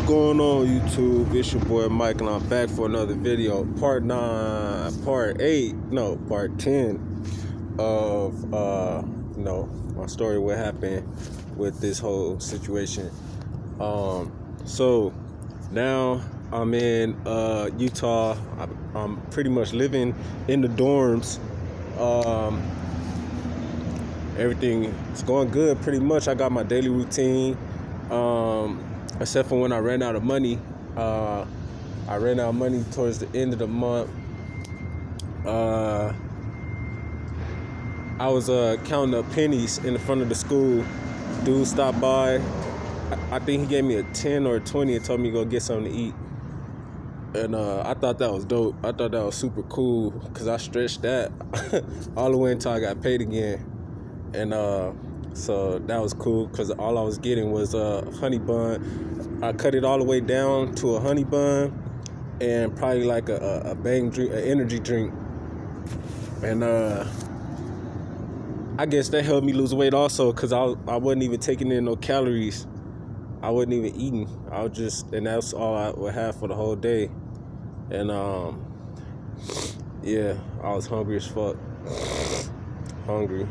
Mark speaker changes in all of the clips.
Speaker 1: going on, YouTube? It's your boy Mike, and I'm back for another video, part 10 of my story, what happened with this whole situation. So now I'm in Utah. I'm pretty much living in the dorms. Everything is going good pretty much. I got my daily routine, except for when I ran out of money. I ran out of money towards the end of the month. I was counting up pennies in the front of the school. Dude stopped by. I think he gave me a 10 or a 20 and told me to go get something to eat. And I thought that was dope. I thought that was super cool because I stretched that all the way until I got paid again. And so that was cool because all I was getting was a honey bun. I cut it all the way down to a honey bun and probably like a bang drink, an energy drink. And I guess that helped me lose weight also because I wasn't even taking in no calories. I wasn't even eating. And that's all I would have for the whole day. And yeah, I was hungry as fuck. Hungry.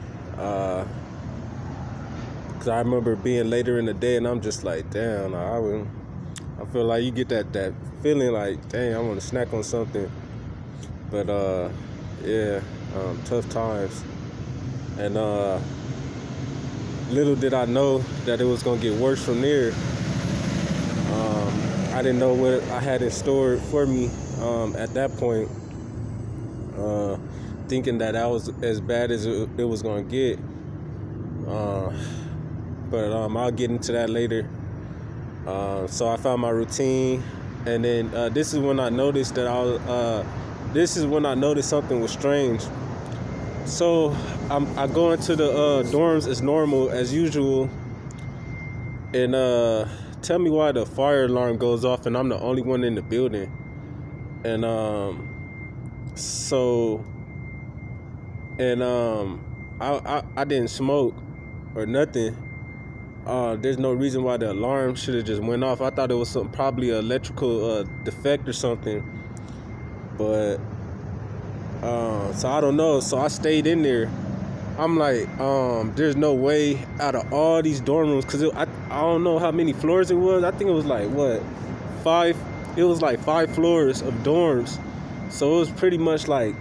Speaker 1: Cause I remember being later in the day, and I'm just like, damn. I feel like you get that feeling like, dang, I want to snack on something. But yeah, tough times. And little did I know that it was gonna get worse from there. I didn't know what I had in store for me at that point. Thinking that was as bad as it was gonna get. But I'll get into that later. So I found my routine, and then this is when I noticed that something was strange. So I go into the dorms as normal as usual, and tell me why the fire alarm goes off and I'm the only one in the building. And I didn't smoke or nothing. There's no reason why the alarm should have just went off. I thought it was probably an electrical defect or something. But so I don't know. So I stayed in there. I'm like, there's no way out of all these dorm rooms, because I don't know how many floors it was. I think it was like, 5? It was like 5 floors of dorms. So it was pretty much like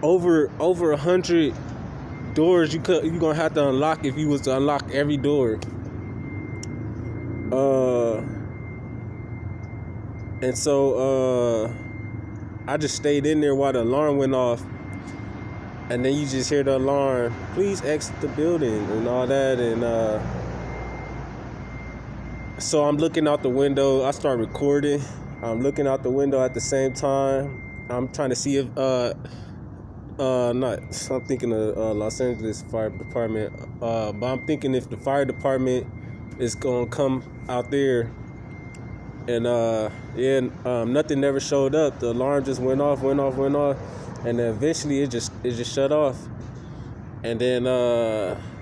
Speaker 1: over 100 doors you gonna have to unlock if you was to unlock every door. And so I just stayed in there while the alarm went off. And then you just hear the alarm, please exit the building and all that. And so I'm looking out the window. I start recording. I'm looking out the window at the same time. I'm trying to see if I'm thinking of Los Angeles Fire Department. But I'm thinking if the fire department is gonna come out there. And nothing never showed up. The alarm just went off. And then eventually it just shut off. And then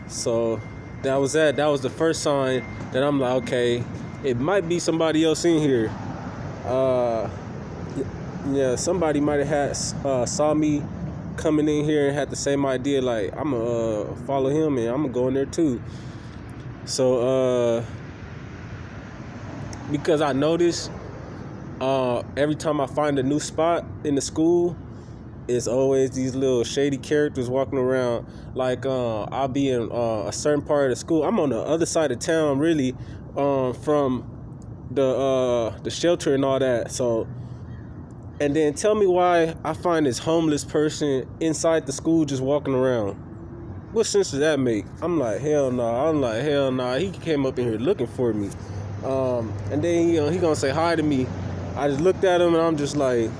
Speaker 1: so that was that. That was the first sign that I'm like, okay, it might be somebody else in here. Yeah, somebody might have saw me coming in here and had the same idea, like, I'm gonna follow him and I'm gonna go in there too. So because I noticed every time I find a new spot in the school, it's always these little shady characters walking around. Like I'll be in a certain part of the school. I'm on the other side of town, really, from the shelter and all that. So, and then tell me why I find this homeless person inside the school just walking around. What sense does that make? I'm like, hell nah. He came up in here looking for me. And then he gonna say hi to me. I just looked at him and I'm just like,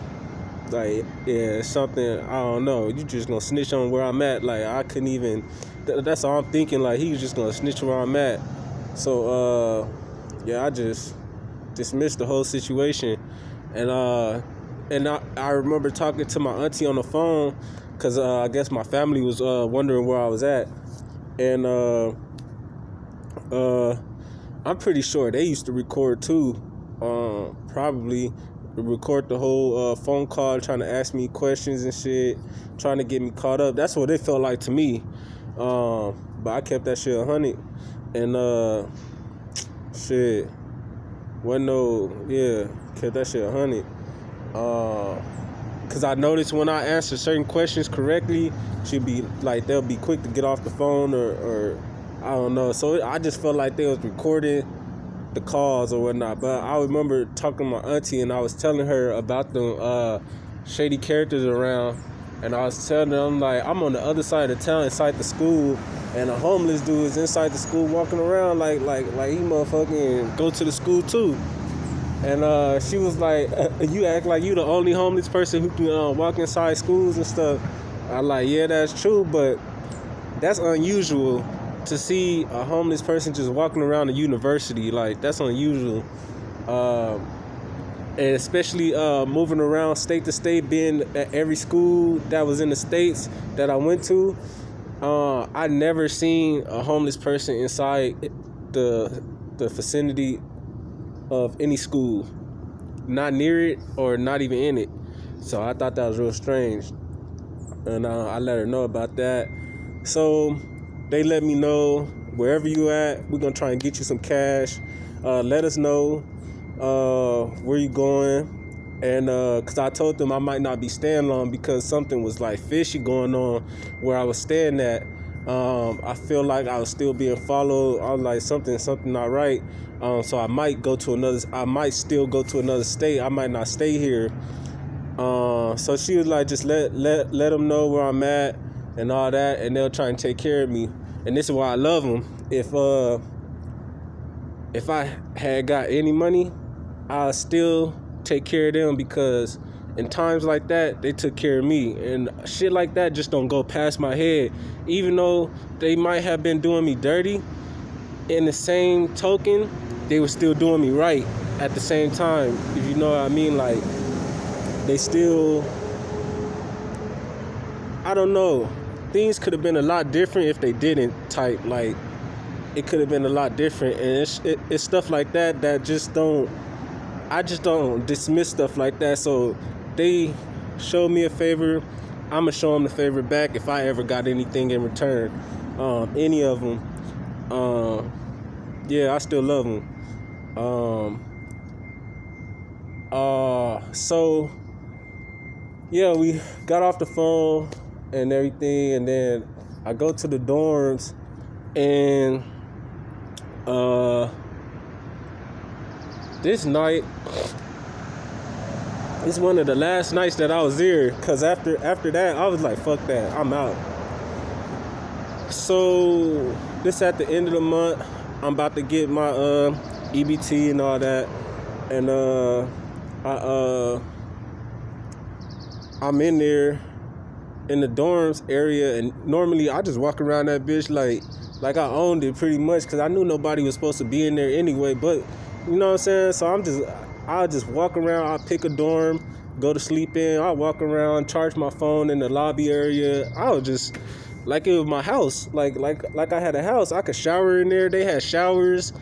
Speaker 1: yeah, something, I don't know. You just gonna snitch on where I'm at. Like, I couldn't even, that's all I'm thinking. Like, he was just gonna snitch where I'm at. So, yeah, I just dismissed the whole situation. And I remember talking to my auntie on the phone, because I guess my family was wondering where I was at. And I'm pretty sure they used to record too. Probably record the whole phone call, trying to ask me questions and shit, trying to get me caught up. That's what it felt like to me. But I kept that shit 100. And shit, kept that shit 100. Cause I noticed when I answer certain questions correctly, she'd be like, they'll be quick to get off the phone or I don't know. So I just felt like they was recording the calls or whatnot. But I remember talking to my auntie and I was telling her about the shady characters around, and I was telling them, like, I'm on the other side of town inside the school, and a homeless dude is inside the school walking around like he motherfucking go to the school too. And she was like, you act like you the only homeless person who can walk inside schools and stuff. I like, yeah, that's true, but that's unusual to see a homeless person just walking around a university. Like, that's unusual. And especially moving around state to state, being at every school that was in the states that I went to. I never seen a homeless person inside the vicinity of any school, not near it or not even in it. So I thought that was real strange, and I let her know about that. So they let me know, wherever you at, we're gonna try and get you some cash. Let us know where you going, and cause I told them I might not be staying long because something was like fishy going on where I was staying at. I feel like I was still being followed. I was like, something not right. So I might still go to another state. I might not stay here. So she was like, just let them know where I'm at and all that, and they'll try and take care of me. And this is why I love them. If I had got any money, I'll still take care of them, because in times like that, they took care of me. And shit like that just don't go past my head. Even though they might have been doing me dirty, in the same token, they were still doing me right at the same time. If you know what I mean, like, they still, I don't know. Things could have been a lot different if they didn't type. Like, it could have been a lot different. And it's stuff like that I just don't dismiss stuff like that. So they show me a favor, I'm going to show them the favor back if I ever got anything in return. Any of them. Yeah, I still love them. So, yeah, we got off the phone and everything, and then I go to the dorms, and this night is one of the last nights that I was there, because after that, I was like, fuck that, I'm out. So, this at the end of the month, I'm about to get my EBT and all that, and I'm in there in the dorms area, and normally I just walk around that bitch like I owned it pretty much, because I knew nobody was supposed to be in there anyway. But you know what I'm saying? So I'll just walk around. I'll pick a dorm, go to sleep in. I'll walk around, charge my phone in the lobby area. I was just like it was my house, like I had a house. I could shower in there. They had showers.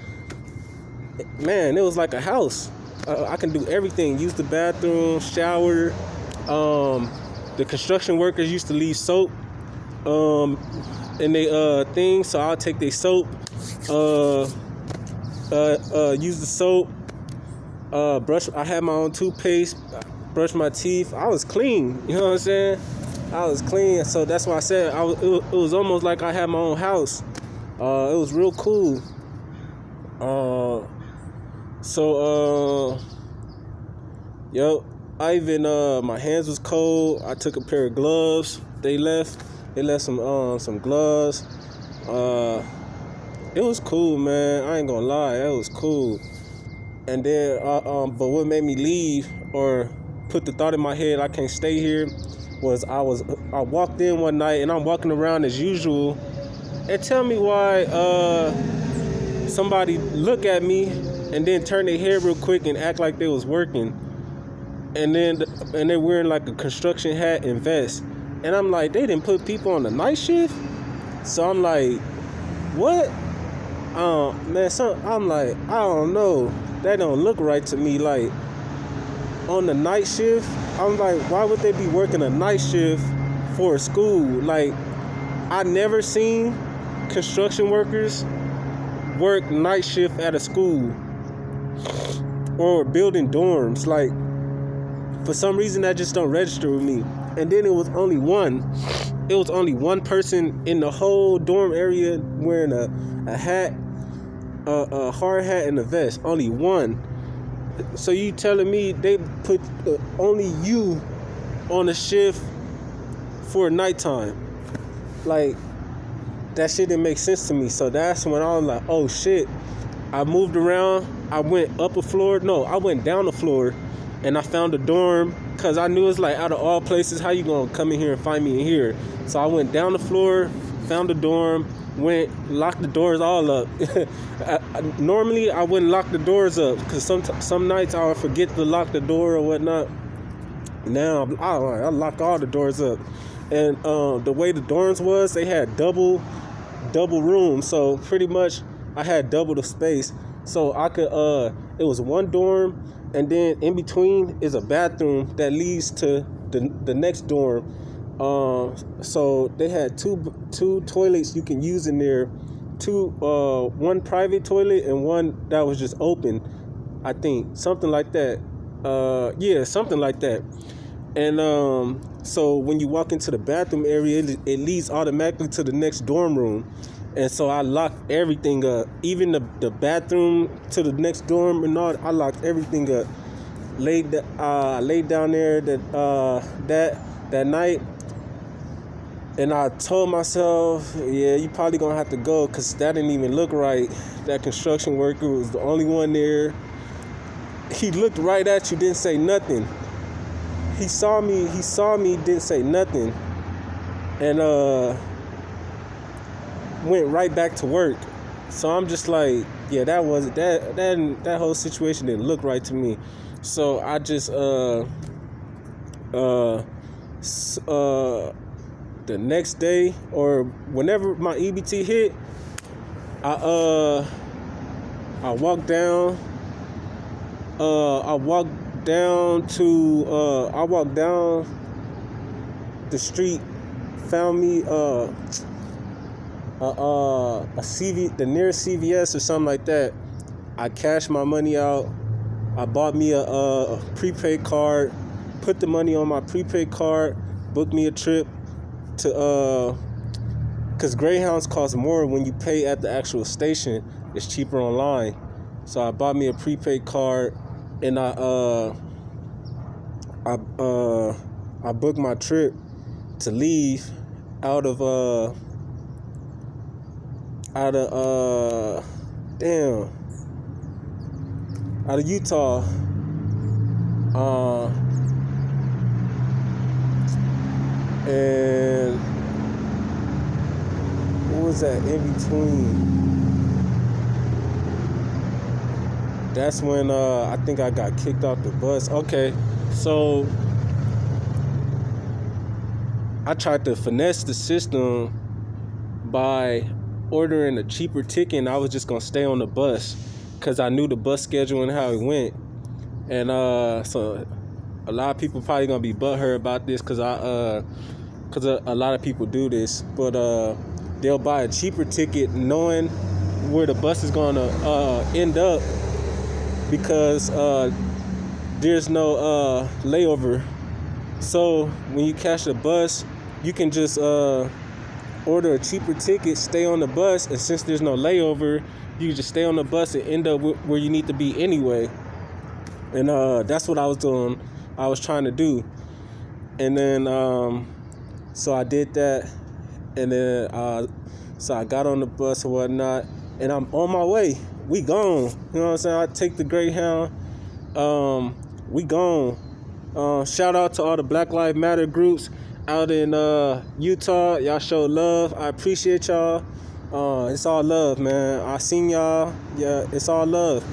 Speaker 1: Man, it was like a house. I can do everything. Use the bathroom, shower. The construction workers used to leave soap in they thing, so I'll take their soap, use the soap, brush. I had my own toothpaste, brush my teeth. I was clean, you know what I'm saying? I was clean, so that's why I said it was almost like I had my own house. It was real cool. I even my hands was cold. I took a pair of gloves. They left some gloves. It was cool, man. I ain't gonna lie, it was cool. And then but what made me leave or put the thought in my head I can't stay here was I walked in one night, and I'm walking around as usual, and tell me why somebody look at me and then turn their head real quick and act like they was working. And they're wearing like a construction hat and vest. And I'm like, they didn't put people on the night shift? So I'm like, what? Man, I'm like, I don't know. That don't look right to me. Like, on the night shift, I'm like, why would they be working a night shift for a school? Like, I never seen construction workers work night shift at a school or building dorms. Like, for some reason, that just don't register with me. And then it was only one person in the whole dorm area wearing a hat, a hard hat, and a vest. Only one. So you telling me they put only you on a shift for nighttime? Like, that shit didn't make sense to me. So that's when I was like, oh shit. I moved around. I went up a floor. No, I went down the floor, and I found a dorm, because I knew it's like, out of all places, how you gonna come in here and find me in here? So I went down the floor, found a dorm, locked the doors all up. Normally I wouldn't lock the doors up, because some nights I would forget to lock the door or whatnot. Now I lock all the doors up. And the way the dorms was, they had double rooms, so pretty much I had double the space. So I could it was one dorm, and then in between is a bathroom that leads to the next dorm. So they had two toilets you can use in there, one private toilet and one that was just open, I think, something like that. Yeah, something like that. And so when you walk into the bathroom area, it leads automatically to the next dorm room. And so I locked everything up, even the bathroom to the next dorm and all. I locked everything up. Laid down there that night, and I told myself, yeah, you probably gonna have to go, because that didn't even look right. That construction worker was the only one there. He looked right at you, didn't say nothing. He saw me, didn't say nothing, and went right back to work. So I'm just like, yeah, that whole situation didn't look right to me. So I just the next day, or whenever my EBT hit, I walked down. I walked down the street, found me the nearest CVS or something like that. I cashed my money out. I bought me a prepaid card, put the money on my prepaid card, booked me a trip to because Greyhounds cost more when you pay at the actual station. It's cheaper online. So I bought me a prepaid card, and I booked my trip to leave out of Utah. And what was that in between? That's when I think I got kicked off the bus. Okay, so I tried to finesse the system by ordering a cheaper ticket, and I was just gonna stay on the bus because I knew the bus schedule and how it went. And so a lot of people probably gonna be butthurt about this because a lot of people do this, but they'll buy a cheaper ticket knowing where the bus is gonna end up, because there's no layover. So when you catch the bus, you can just order a cheaper ticket, stay on the bus, and since there's no layover, you can just stay on the bus and end up where you need to be anyway. And that's what I was doing. I was trying to do. And then so I did that, and then so I got on the bus or whatnot, and I'm on my way. We gone. You know what I'm saying? I take the Greyhound. We gone. Shout out to all the Black Lives Matter groups out in Utah. Y'all show love. I appreciate y'all. It's all love, man. I seen y'all. Yeah, it's all love.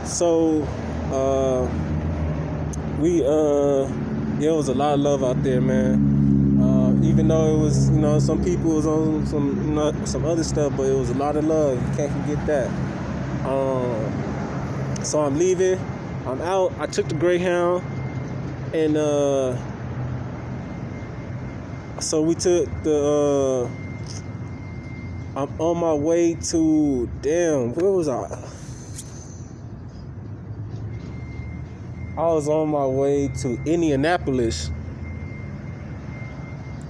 Speaker 1: So it was a lot of love out there, man. even though it was, some people was on some other stuff, but it was a lot of love. You can't forget that. So I'm leaving. I'm out. I took the Greyhound, and so we took the. I'm on my way to where was I? I was on my way to Indianapolis.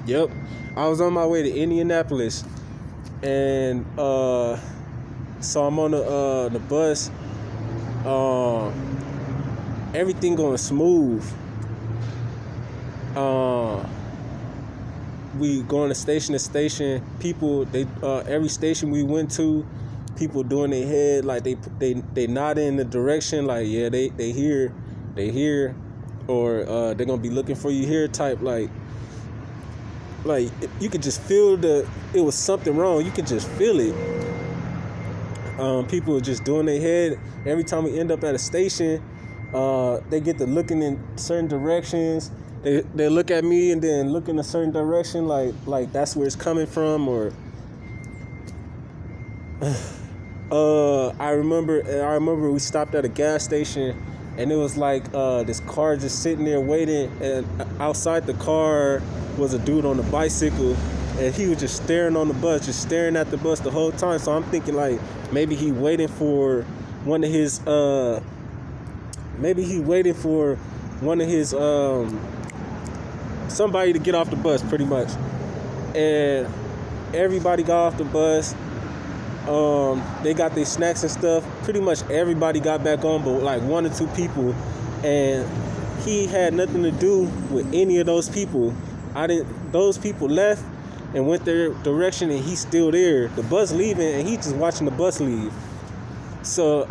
Speaker 1: Yep, I was on my way to Indianapolis, and so I'm on the bus. Everything going smooth. We going to station. People, every station we went to, people doing their head like they nodding in the direction like, yeah, they here, or they're gonna be looking for you here type, like you could just feel it was something wrong. You could just feel it. People were just doing their head. Every time we end up at a station, they get to looking in certain directions. They look at me and then look in a certain direction, like that's where it's coming from. Or I remember we stopped at a gas station, and it was like this car just sitting there waiting, and outside the car was a dude on a bicycle, and he was just staring on the bus, just staring at the bus the whole time. So I'm thinking like maybe he waiting for one of his somebody to get off the bus, pretty much. And everybody got off the bus. They got their snacks and stuff. Pretty much everybody got back on, but like one or two people. And he had nothing to do with any of those people. Those people left and went their direction, and he's still there. The bus leaving, and he's just watching the bus leave. So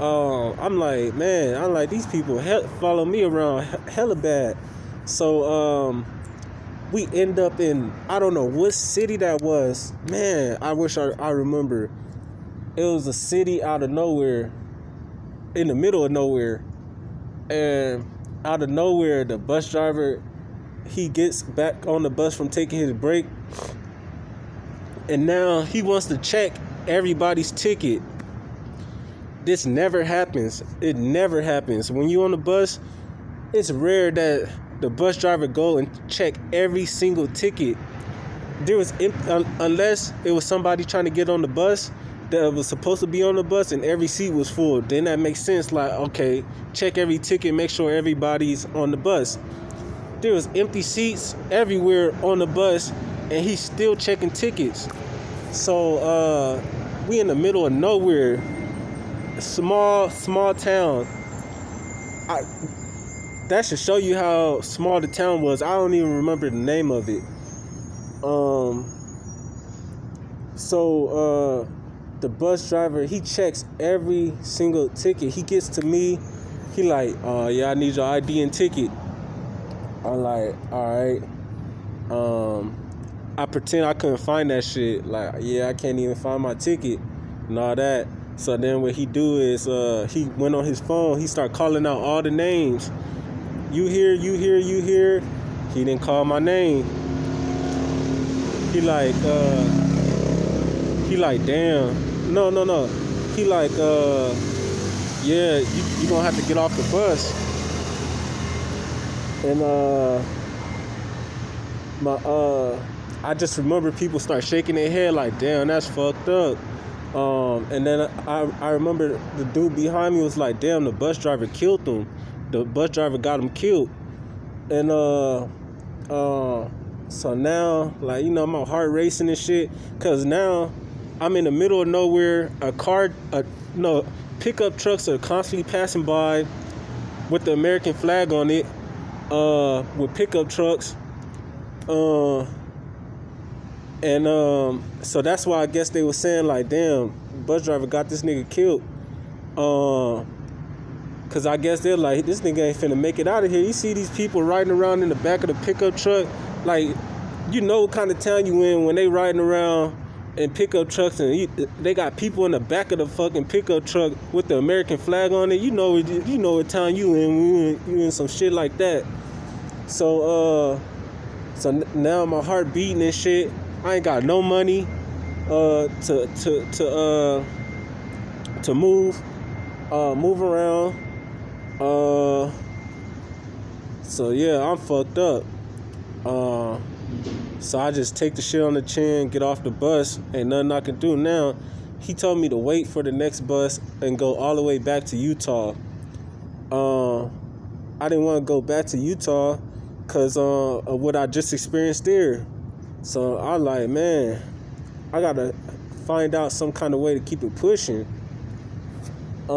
Speaker 1: I'm like, these people follow me around hella bad. So we end up in, I don't know what city that was. Man, I wish I remember. It was a city out of nowhere, in the middle of nowhere. And out of nowhere, the bus driver, he gets back on the bus from taking his break, and now he wants to check everybody's ticket. This never happens. It never happens. When you on the bus, it's rare that the bus driver go and check every single ticket. Unless it was somebody trying to get on the bus that was supposed to be on the bus and every seat was full. Then that makes sense. Like, okay, check every ticket, make sure everybody's on the bus. There was empty seats everywhere on the bus, and he's still checking tickets. So we in the middle of nowhere, small town. That should show you how small the town was. I don't even remember the name of it. So the bus driver, he checks every single ticket. He gets to me, he like, yeah, I need your ID and ticket. I'm like, all right. I pretend I couldn't find that shit. Like, yeah, I can't even find my ticket and all that. So then what he do is he went on his phone. He start calling out all the names. You here. He didn't call my name. He like, damn. No. He like, yeah, you gonna have to get off the bus. And I just remember people start shaking their head like, damn, that's fucked up. And then I remember the dude behind me was like, damn, the bus driver killed him. The bus driver got him killed. And so now, like, my heart racing and shit, cause now I'm in the middle of nowhere. Pickup trucks are constantly passing by with the American flag on it, with pickup trucks. So that's why I guess they were saying like, damn, bus driver got this nigga killed. Cause I guess they're like, this nigga ain't finna make it out of here. You see these people riding around in the back of the pickup truck, like, what kind of town you in when they riding around in pickup trucks and they got people in the back of the fucking pickup truck with the American flag on it. You know what town you in when you in some shit like that. So So now my heart beating and shit. I ain't got no money to move around. So yeah, I'm fucked up. So I just take the shit on the chin, get off the bus, ain't nothing I can do now. He told me to wait for the next bus and go all the way back to Utah. I didn't want to go back to Utah because of what I just experienced there. So I'm like, man, I gotta find out some kind of way to keep it pushing. I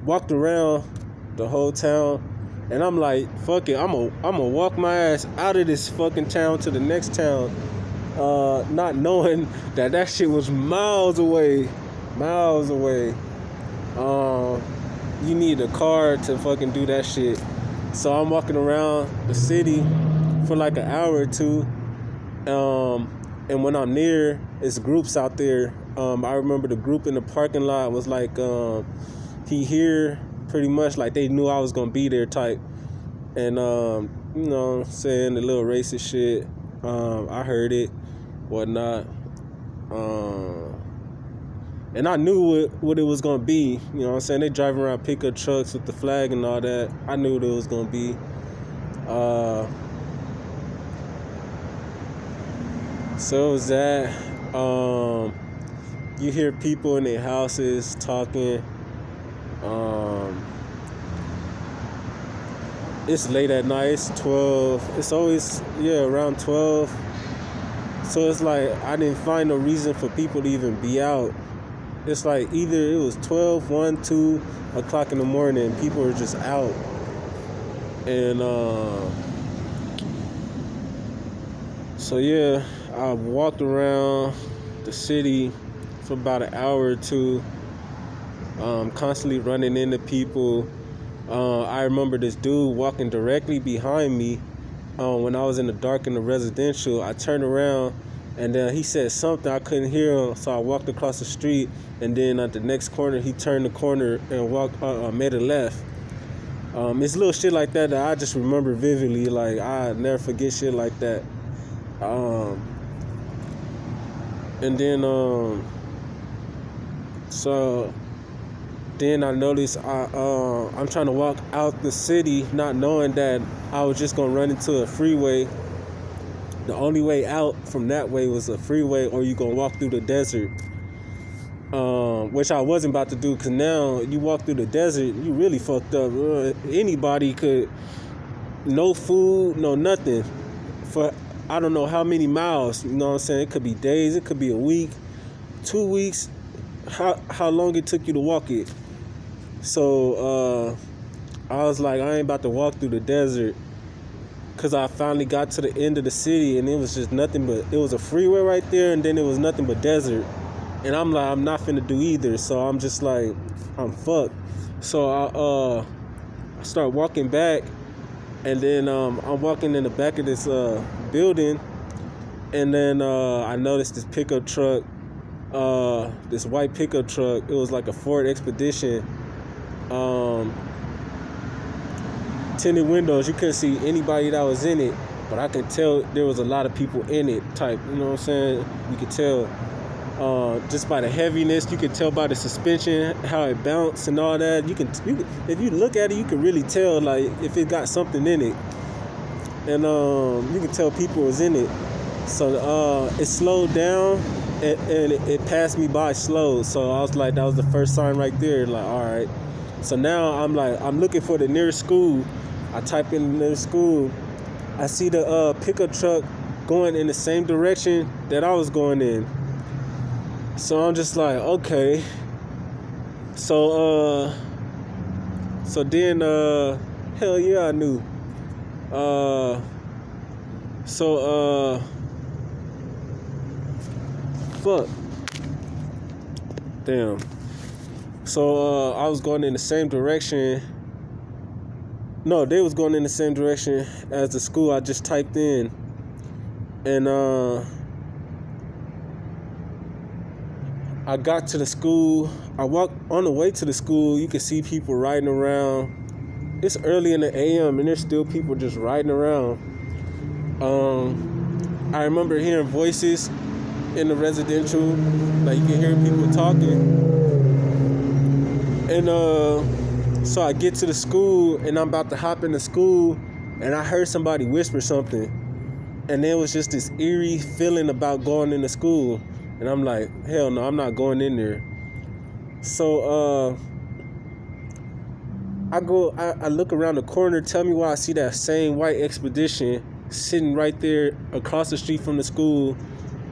Speaker 1: walked around the whole town, and I'm like, fuck it, I'm gonna walk my ass out of this fucking town to the next town, not knowing that shit was miles away. You need a car to fucking do that shit. So I'm walking around the city for like an hour or two. And when I'm near, it's groups out there. I remember the group in the parking lot was like, he here pretty much like they knew I was gonna be there type. And, saying the little racist shit. I heard it, whatnot. And I knew what it was gonna be. You know what I'm saying? They driving around pickup trucks with the flag and all that. I knew what it was gonna be. So it was that. You hear people in their houses talking. It's late at night. It's 12. It's always, around 12. So it's like I didn't find no reason for people to even be out. It's like either it was 12, 1, 2 o'clock in the morning. People were just out. And so yeah, I walked around the city for about an hour or two, constantly running into people. I remember this dude walking directly behind me when I was in the dark in the residential. I turned around and then he said something, I couldn't hear him, so I walked across the street, and then at the next corner he turned the corner and made a left. It's little shit like that I just remember vividly. Like I never forget shit like that. And then so then I noticed I'm trying to walk out the city, not knowing that I was just gonna run into a freeway. The only way out from that way was a freeway, or you gonna walk through the desert. Which I wasn't about to do, because now you walk through the desert, you really fucked up. Anybody could, no food, no nothing, for I don't know how many miles, you know what I'm saying? It could be days, it could be a week, 2 weeks, how long it took you to walk it. So I was like, I ain't about to walk through the desert, because I finally got to the end of the city, and it was just nothing but, it was a freeway right there, and then it was nothing but desert. And I'm like, I'm not finna do either, so I'm just like, I'm fucked. So I start walking back, and then I'm walking in the back of this building, and then I noticed this pickup truck, this white pickup truck. It was like a Ford Expedition, tinted windows. You couldn't see anybody that was in it, but I could tell there was a lot of people in it type, you know what I'm saying? You could tell just by the heaviness. You could tell by the suspension how it bounced and all that. You can if you look at it, you can really tell like if it got something in it, and you can tell people was in it. So it slowed down, and it passed me by slow. So I was like, that was the first sign right there. Like, all right. So now I'm like, I'm looking for the nearest school. I type in the nearest school. I see the pickup truck going in the same direction that I was going in. So I'm just like, okay. So then hell yeah, I knew. Fuck. Damn. So I was going in the same direction. No, they was going in the same direction as the school I just typed in. And I got to the school. I walked on the way to the school. You can see people riding around. It's early in the AM, and there's still people just riding around. I remember hearing voices in the residential, like you can hear people talking. And so I get to the school, and I'm about to hop in the school, and I heard somebody whisper something. And there was just this eerie feeling about going into school. And I'm like, hell no, I'm not going in there. So I look around the corner, tell me why I see that same white Expedition sitting right there across the street from the school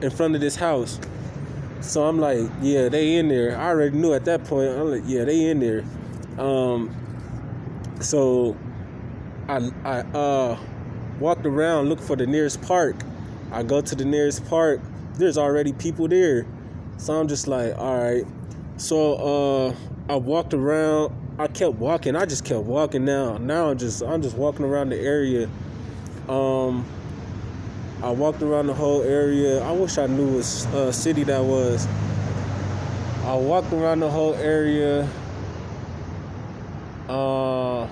Speaker 1: in front of this house. So I'm like, yeah, they in there. I already knew at that point. I'm like, yeah, they in there. So I walked around, looked for the nearest park. I go to the nearest park. There's already people there. So I'm just like, all right. So I walked around. I kept walking. I just kept walking now. Now I'm just walking around the area. I walked around the whole area. I wish I knew what city that was. I walked around the whole area. I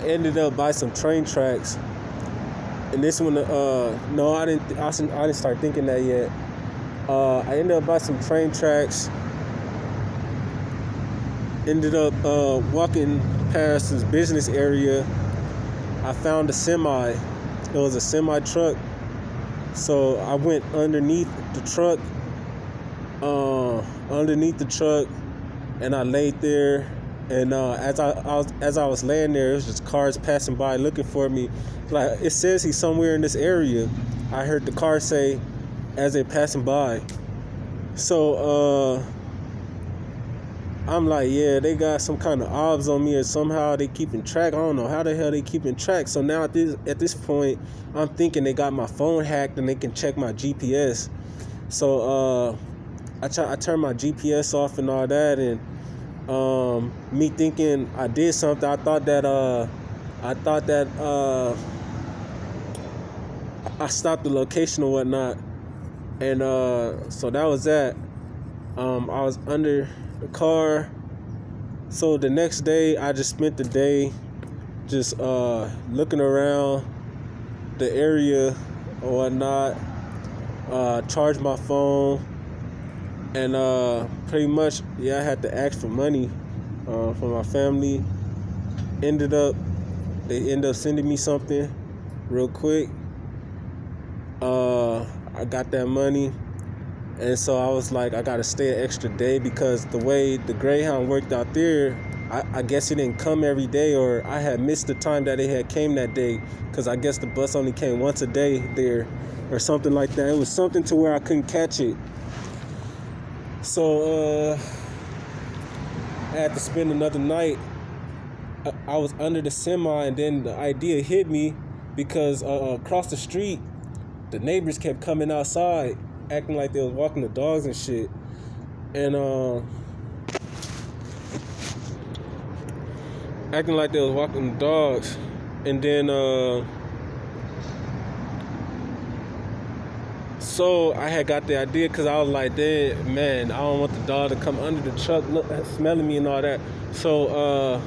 Speaker 1: ended up by some train tracks. And this one, no, I didn't start thinking that yet. I ended up by some train tracks. Ended up walking past this business area. I found a semi. It was a semi truck. So I went underneath the truck. And I laid there. And as I was laying there, it was just cars passing by looking for me. Like, it says he's somewhere in this area. I heard the car say as they're passing by. So I'm like, yeah, they got some kind of obs on me, or somehow they keeping track. I don't know how the hell they keeping track. So now at this point, I'm thinking they got my phone hacked and they can check my GPS. So I turned my GPS off and all that, and me thinking I did something. I thought that I stopped the location or whatnot, and so that was that. I was under the car. So the next day, I just spent the day just looking around the area or whatnot. Charged my phone, and pretty much, yeah, I had to ask for money from my family. They ended up sending me something real quick. I got that money, and so I was like, I gotta stay an extra day, because the way the Greyhound worked out there, I guess it didn't come every day, or I had missed the time that it had came that day, because I guess the bus only came once a day there, or something like that. It was something to where I couldn't catch it. So I had to spend another night. I was under the semi, and then the idea hit me, because across the street, the neighbors kept coming outside, acting like they was walking the dogs and shit. And acting like they was walking the dogs. And then so I had got the idea, because I was like, man, I don't want the dog to come under the truck smelling me and all that. So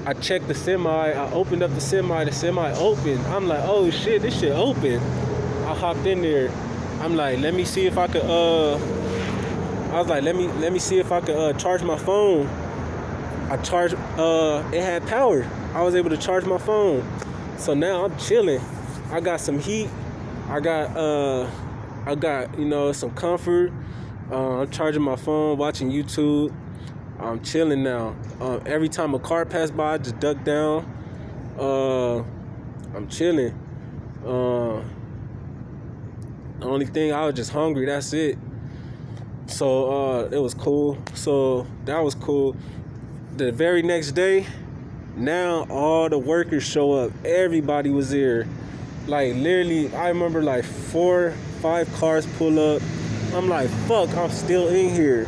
Speaker 1: I checked the semi. I opened up the semi opened. I'm like, oh shit, this shit open. I hopped in there. I'm like, let me see if I could let me see if I could charge my phone. I charged, it had power. I was able to charge my phone. So now I'm chilling. I got some heat. I got some comfort. I'm charging my phone, watching YouTube. I'm chilling now. Every time a car passed by, I just duck down. I'm chilling. The only thing, I was just hungry. That's it. So it was cool. So that was cool. The very next day, now all the workers show up. Everybody was there. Like, literally, I remember like 4, 5 cars pull up. I'm like, fuck, I'm still in here.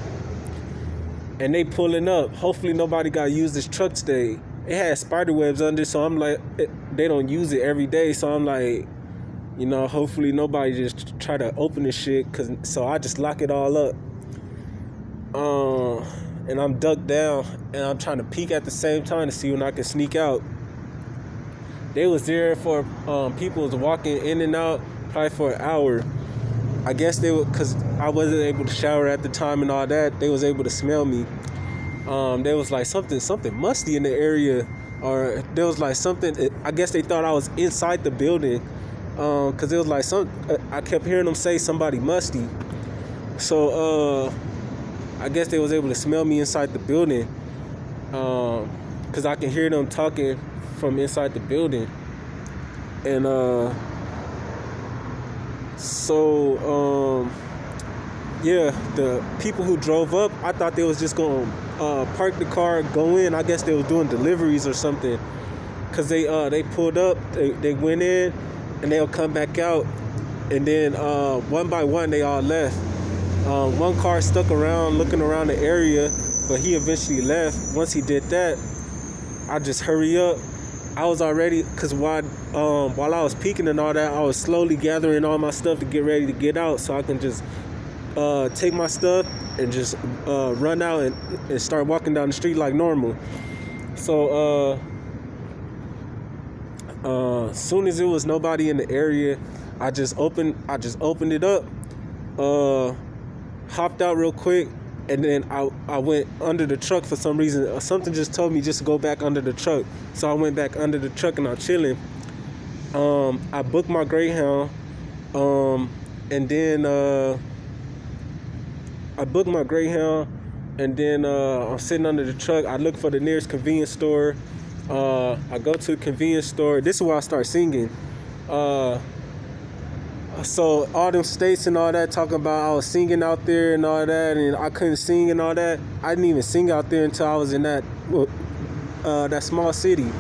Speaker 1: And they pulling up. Hopefully nobody got to use this truck today. It had spider webs under, so I'm like, they don't use it every day. So I'm like, Hopefully nobody just try to open this shit, so I just lock it all up. And I'm ducked down, and I'm trying to peek at the same time to see when I can sneak out. They was there for people was walking in and out probably for an hour. I guess they were, because I wasn't able to shower at the time and all that. They was able to smell me. There was like something musty in the area, or there was like something. I guess they thought I was inside the building, because it was like I kept hearing them say somebody musty. So I guess they was able to smell me inside the building, because I can hear them talking from inside the building. And yeah, the people who drove up, I thought they was just gonna park the car, go in. I guess they was doing deliveries or something, because they pulled up, they went in, and they'll come back out, and then one by one they all left. One car stuck around looking around the area, but he eventually left. Once he did that, I just hurry up. I was already, because while I was peeking and all that, I was slowly gathering all my stuff to get ready to get out, so I can just take my stuff and just run out and start walking down the street like normal. So soon as it was nobody in the area, I just opened it up, hopped out real quick, and then I went under the truck for some reason. Something just told me just to go back under the truck. So I went back under the truck and I'm chilling. I booked my Greyhound, and then I'm sitting under the truck. I look for the nearest convenience store. I go to a convenience store. This is where I start singing. So all them states and all that talking about I was singing out there and all that, and I couldn't sing and all that. I didn't even sing out there until I was in that small city.